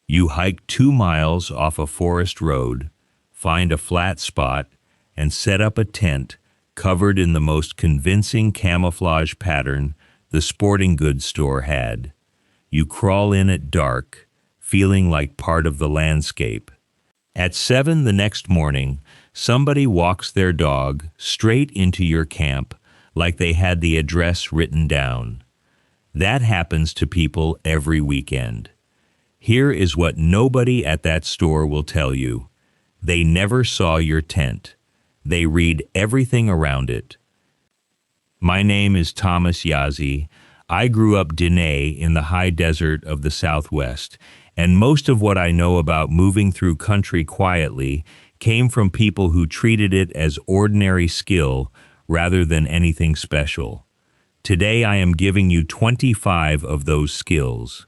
You hike 2 miles off a forest road, find a flat spot, and set up a tent covered in the most convincing camouflage pattern the sporting goods store had. You crawl in at dark, feeling like part of the landscape. At 7 the next morning, somebody walks their dog straight into your camp like they had the address written down. That happens to people every weekend. Here is what nobody at that store will tell you. They never saw your tent. They read everything around it. My name is Thomas Yazzie. I grew up Dene in the high desert of the Southwest, and most of what I know about moving through country quietly came from people who treated it as ordinary skill rather than anything special. Today I am giving you 25 of those skills.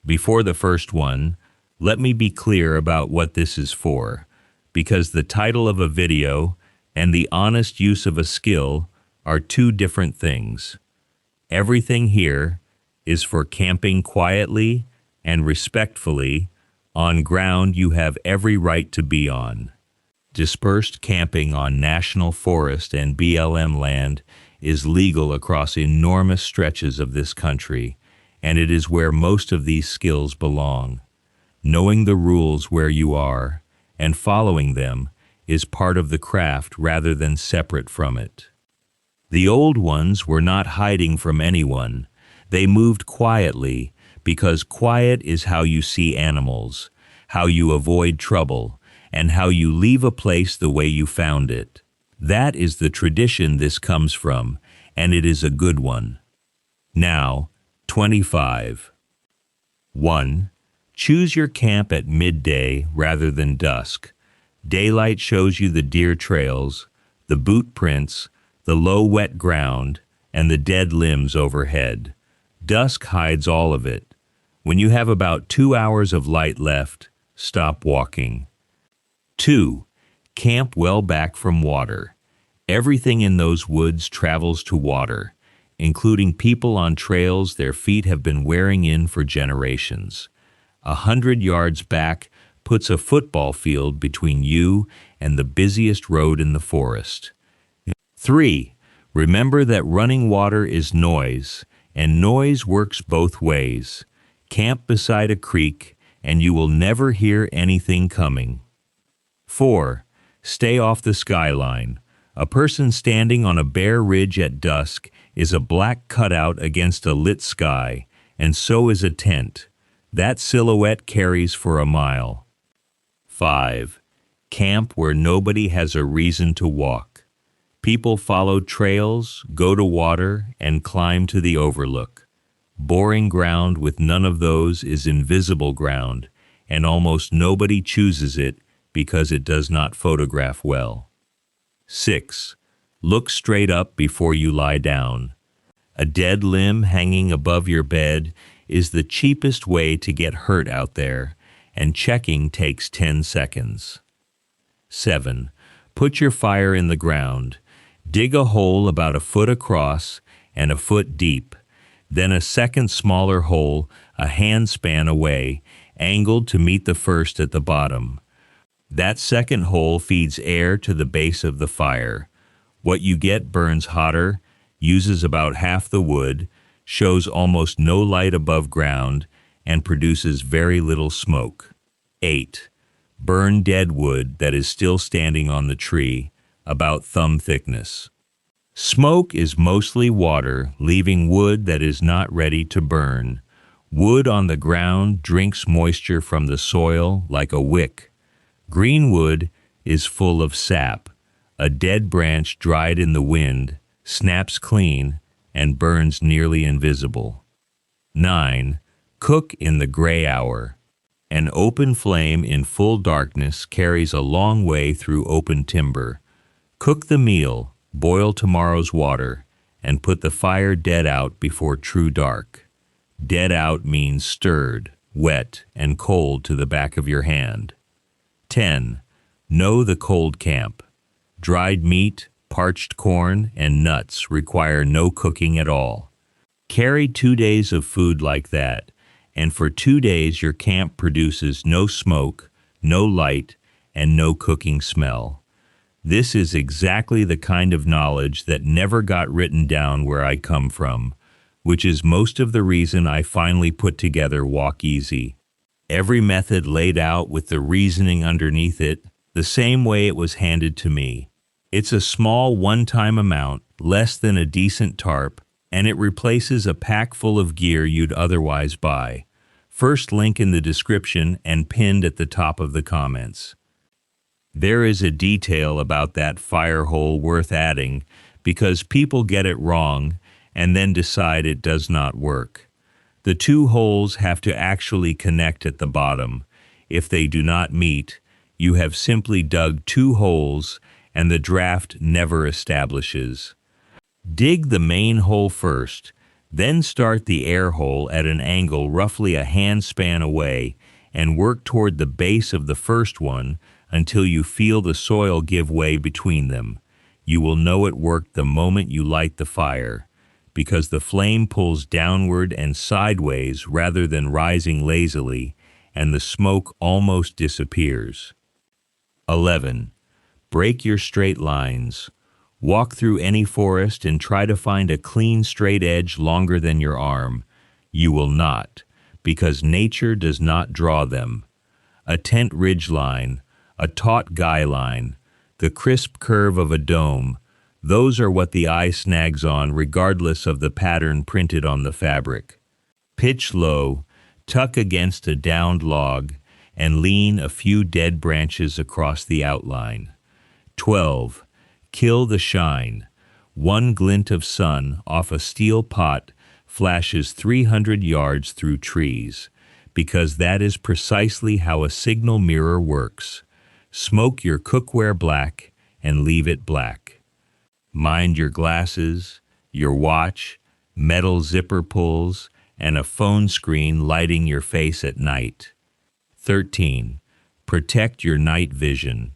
Before the first one, let me be clear about what this is for, because the title of a video and the honest use of a skill are two different things. Everything here is for camping quietly and respectfully on ground you have every right to be on. Dispersed camping on national forest and BLM land is legal across enormous stretches of this country, and it is where most of these skills belong. Knowing the rules where you are and following them is part of the craft rather than separate from it. The old ones were not hiding from anyone. They moved quietly because quiet is how you see animals, how you avoid trouble, and how you leave a place the way you found it. That is the tradition this comes from, and it is a good one. Now, 25. 1. Choose your camp at midday rather than dusk. Daylight shows you the deer trails, the boot prints, the low wet ground, and the dead limbs overhead. Dusk hides all of it. When you have about 2 hours of light left, stop walking. 2. Camp well back from water. Everything in those woods travels to water, including people on trails their feet have been wearing in for generations. 100 yards back puts a football field between you and the busiest road in the forest. 3. Remember that running water is noise, and noise works both ways. Camp beside a creek, and you will never hear anything coming. 4. Stay off the skyline. A person standing on a bare ridge at dusk is a black cutout against a lit sky, and so is a tent. That silhouette carries for a mile. 5. Camp where nobody has a reason to walk. People follow trails, go to water, and climb to the overlook. Boring ground with none of those is invisible ground, and almost nobody chooses it because it does not photograph well. 6. Look straight up before you lie down. A dead limb hanging above your bed is the cheapest way to get hurt out there, and checking takes 10 seconds. 7. Put your fire in the ground. Dig a hole about a foot across and a foot deep, then a second smaller hole a handspan away, angled to meet the first at the bottom. That second hole feeds air to the base of the fire. What you get burns hotter, uses about half the wood, shows almost no light above ground, and produces very little smoke. 8. Burn dead wood that is still standing on the tree, about thumb thickness. Smoke is mostly water, leaving wood that is not ready to burn. Wood on the ground drinks moisture from the soil like a wick. Green wood is full of sap. A dead branch dried in the wind snaps clean and burns nearly invisible. 9. Cook in the gray hour. An open flame in full darkness carries a long way through open timber. Cook the meal, boil tomorrow's water, and put the fire dead out before true dark. Dead out means stirred, wet, and cold to the back of your hand. 10. Know the cold camp. Dried meat, parched corn, and nuts require no cooking at all. Carry 2 days of food like that, and for 2 days your camp produces no smoke, no light, and no cooking smell. This is exactly the kind of knowledge that never got written down where I come from, which is most of the reason I finally put together Walk Easy. Every method laid out with the reasoning underneath it, the same way it was handed to me. It's a small one-time amount, less than a decent tarp, and it replaces a pack full of gear you'd otherwise buy. First link in the description and pinned at the top of the comments. There is a detail about that fire hole worth adding because people get it wrong and then decide it does not work. The 2 holes have to actually connect at the bottom. If they do not meet, you have simply dug 2 holes and the draft never establishes. Dig the main hole first, then start the air hole at an angle roughly a handspan away and work toward the base of the first one until you feel the soil give way between them. You will know it worked the moment you light the fire, because the flame pulls downward and sideways rather than rising lazily, and the smoke almost disappears. 11. Break your straight lines. Walk through any forest and try to find a clean straight edge longer than your arm. You will not, because nature does not draw them. A tent ridge line, a taut guy line, the crisp curve of a dome, those are what the eye snags on regardless of the pattern printed on the fabric. Pitch low, tuck against a downed log, and lean a few dead branches across the outline. 12. Kill the shine. One glint of sun off a steel pot flashes 300 yards through trees, because that is precisely how a signal mirror works. Smoke your cookware black and leave it black. Mind your glasses, your watch, metal zipper pulls, and a phone screen lighting your face at night. 13. Protect your night vision.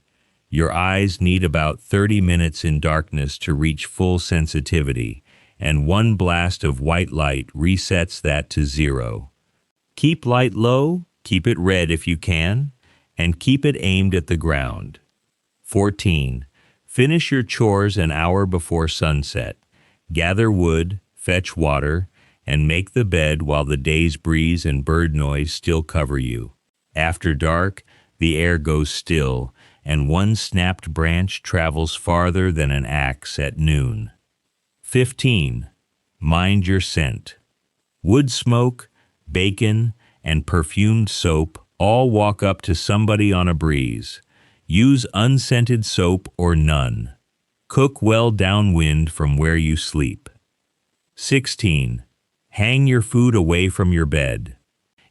Your eyes need about 30 minutes in darkness to reach full sensitivity, and one blast of white light resets that to 0. Keep light low, keep it red if you can, and keep it aimed at the ground. 14. Finish your chores an hour before sunset. Gather wood, fetch water, and make the bed while the day's breeze and bird noise still cover you. After dark, the air goes still, and one snapped branch travels farther than an axe at noon. 15. Mind your scent. Wood smoke, bacon, and perfumed soap all walk up to somebody on a breeze. Use unscented soap or none. Cook well downwind from where you sleep. 16. Hang your food away from your bed.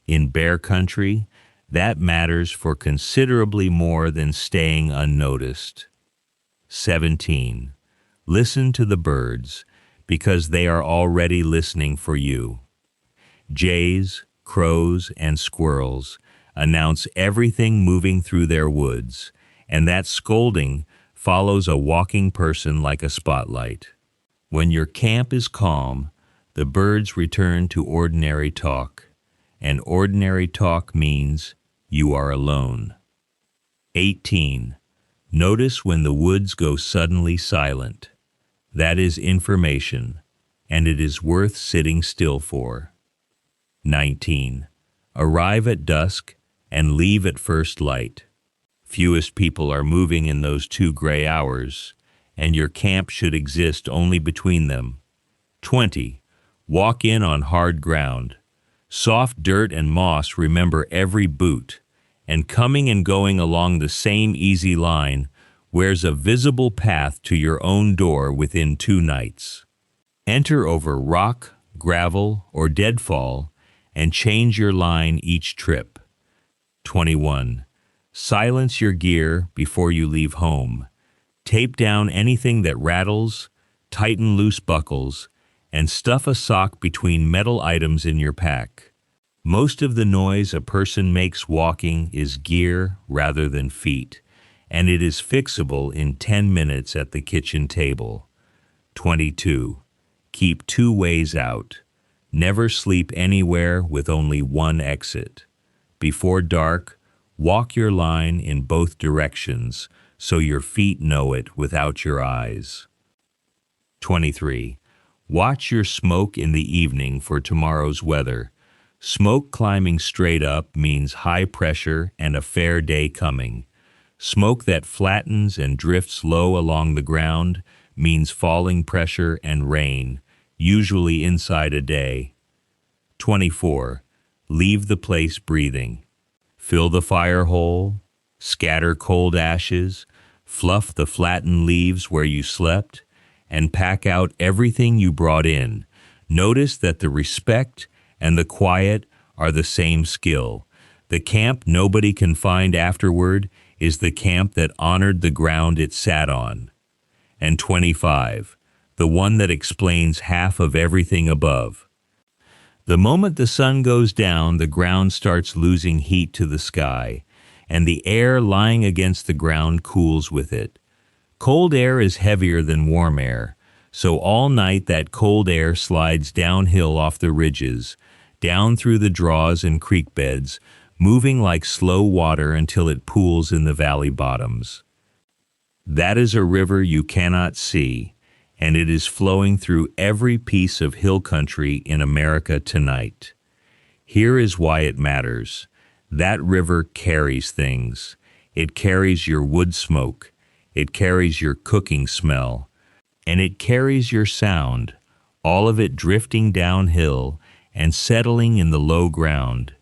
In bear country, that matters for considerably more than staying unnoticed. 17. Listen to the birds, because they are already listening for you. Jays, crows, and squirrels announce everything moving through their woods, and that scolding follows a walking person like a spotlight. When your camp is calm, the birds return to ordinary talk, and ordinary talk means you are alone. 18. Notice when the woods go suddenly silent. That is information, and it is worth sitting still for. 19. Arrive at dusk and leave at first light. Fewest people are moving in those 2 gray hours, and your camp should exist only between them. 20. Walk in on hard ground. Soft dirt and moss remember every boot, and coming and going along the same easy line wears a visible path to your own door within 2 nights. Enter over rock, gravel, or deadfall, and change your line each trip. 21. Silence your gear before you leave home. Tape down anything that rattles, tighten loose buckles, and stuff a sock between metal items in your pack. Most of the noise a person makes walking is gear rather than feet, and it is fixable in 10 minutes at the kitchen table. 22. Keep 2 ways out. Never sleep anywhere with only one exit. Before dark, walk your line in both directions so your feet know it without your eyes. 23. Watch your smoke in the evening for tomorrow's weather. Smoke climbing straight up means high pressure and a fair day coming. Smoke that flattens and drifts low along the ground means falling pressure and rain, usually inside a day. 24. Leave the place breathing. Fill the fire hole, scatter cold ashes, fluff the flattened leaves where you slept, and pack out everything you brought in. Notice that the respect and the quiet are the same skill. The camp nobody can find afterward is the camp that honored the ground it sat on. And 25, the one that explains half of everything above. The moment the sun goes down, the ground starts losing heat to the sky, and the air lying against the ground cools with it. Cold air is heavier than warm air, so all night that cold air slides downhill off the ridges, down through the draws and creek beds, moving like slow water until it pools in the valley bottoms. That is a river you cannot see, and it is flowing through every piece of hill country in America tonight. Here is why it matters. That river carries things. It carries your wood smoke. It carries your cooking smell. And it carries your sound, all of it drifting downhill and settling in the low ground.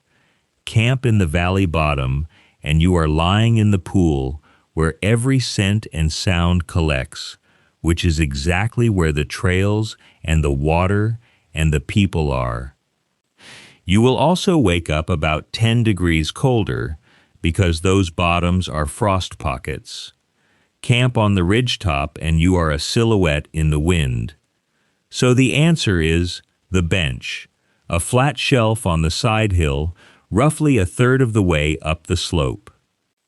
Camp in the valley bottom, and you are lying in the pool where every scent and sound collects, which is exactly where the trails and the water and the people are. You will also wake up about 10 degrees colder because those bottoms are frost pockets. Camp on the ridgetop and you are a silhouette in the wind. So the answer is the bench, a flat shelf on the side hill, roughly a third of the way up the slope.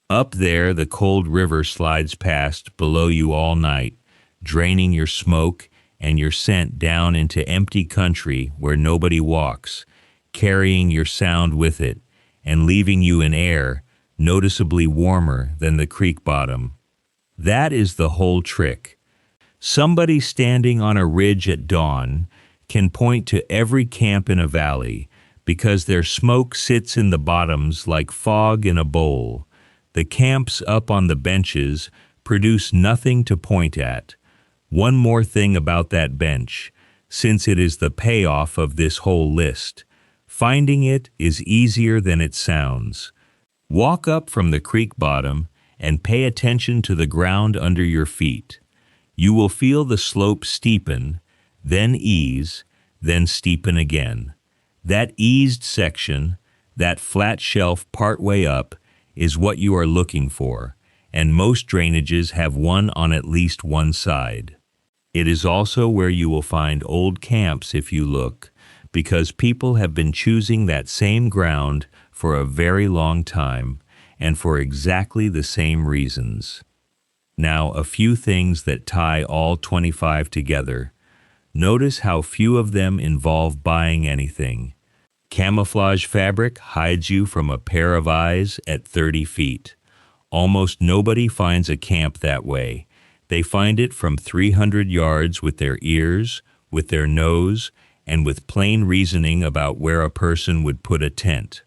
Up there, the cold river slides past below you all night, draining your smoke and your scent down into empty country where nobody walks, carrying your sound with it, and leaving you in air noticeably warmer than the creek bottom. That is the whole trick. Somebody standing on a ridge at dawn can point to every camp in a valley because their smoke sits in the bottoms like fog in a bowl. The camps up on the benches produce nothing to point at. One more thing about that bench, since it is the payoff of this whole list. Finding it is easier than it sounds. Walk up from the creek bottom and pay attention to the ground under your feet. You will feel the slope steepen, then ease, then steepen again. That eased section, that flat shelf partway up, is what you are looking for, and most drainages have one on at least one side. It is also where you will find old camps if you look, because people have been choosing that same ground for a very long time, and for exactly the same reasons. Now, a few things that tie all 25 together. Notice how few of them involve buying anything. Camouflage fabric hides you from a pair of eyes at 30 feet. Almost nobody finds a camp that way. They find it from 300 yards with their ears, with their nose, and with plain reasoning about where a person would put a tent.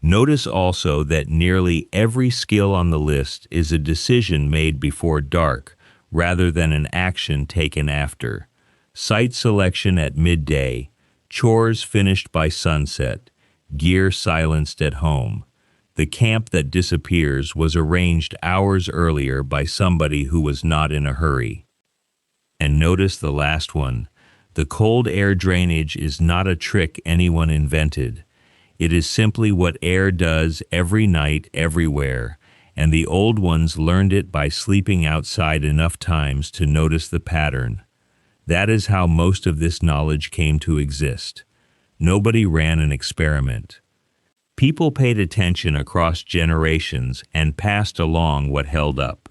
Notice also that nearly every skill on the list is a decision made before dark rather than an action taken after. Site selection at midday, chores finished by sunset, gear silenced at home. The camp that disappears was arranged hours earlier by somebody who was not in a hurry. And notice the last one. The cold air drainage is not a trick anyone invented. It is simply what air does every night, everywhere, and the old ones learned it by sleeping outside enough times to notice the pattern. That is how most of this knowledge came to exist. Nobody ran an experiment. People paid attention across generations and passed along what held up.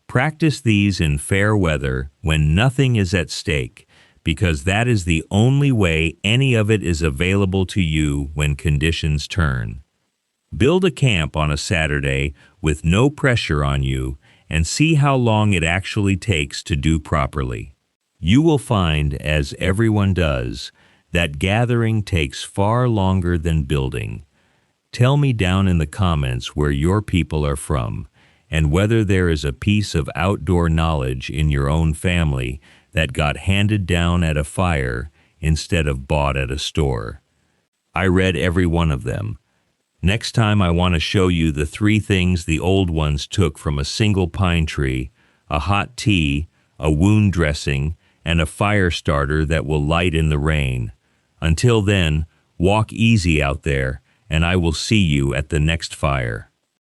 Practice these in fair weather when nothing is at stake, because that is the only way any of it is available to you when conditions turn. Build a camp on a Saturday with no pressure on you and see how long it actually takes to do properly. You will find, as everyone does, that gathering takes far longer than building. Tell me down in the comments where your people are from, and whether there is a piece of outdoor knowledge in your own family that got handed down at a fire instead of bought at a store. I read every one of them. Next time I want to show you the 3 things the old ones took from a single pine tree: a hot tea, a wound dressing, and a fire starter that will light in the rain. Until then, walk easy out there, and I will see you at the next fire.